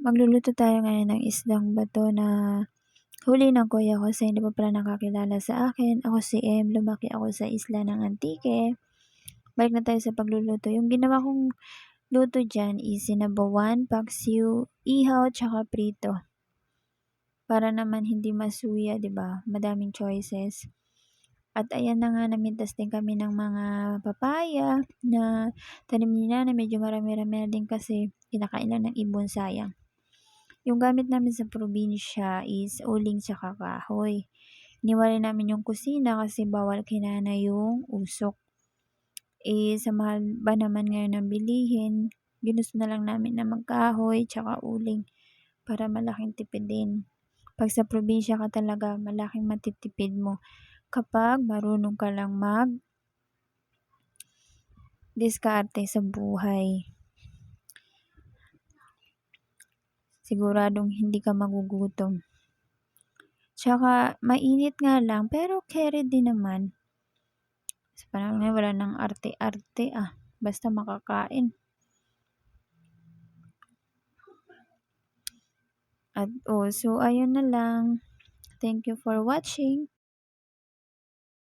Magluluto tayo ngayon ng isdang bato na huli ng kuya ko sa hindi pa pala nakakilala sa akin. Ako si M, lumaki ako sa isla ng Antique. Balik na tayo sa pagluluto. Yung ginawa kong luto dyan is sinabawan, paksiw, ihaw, tsaka prito. Para naman hindi masuya, 'di ba? Madaming choices. At ayan na nga, namintas din kami ng mga papaya na tanim ni nanay. Medyo marami-rami na din kasi kinakain lang ng ibon, sayang. Yung gamit namin sa probinsya is uling tsaka kahoy. Iniwalay namin yung kusina kasi bawal kay nanay yung usok. Sa mahal ba naman ngayon ng bilihin, ginusto na lang namin na magkahoy tsaka uling para malaking tipid din. 'Pag sa probinsya ka talaga, malaking matitipid mo kapag marunong ka lang mag-diskarte sa buhay. Siguradong hindi ka magugutom. Tsaka mainit nga lang pero keri din naman. Sa panahon ngayon wala ng arte-arte, basta makakain. So ayun na lang. Thank you for watching.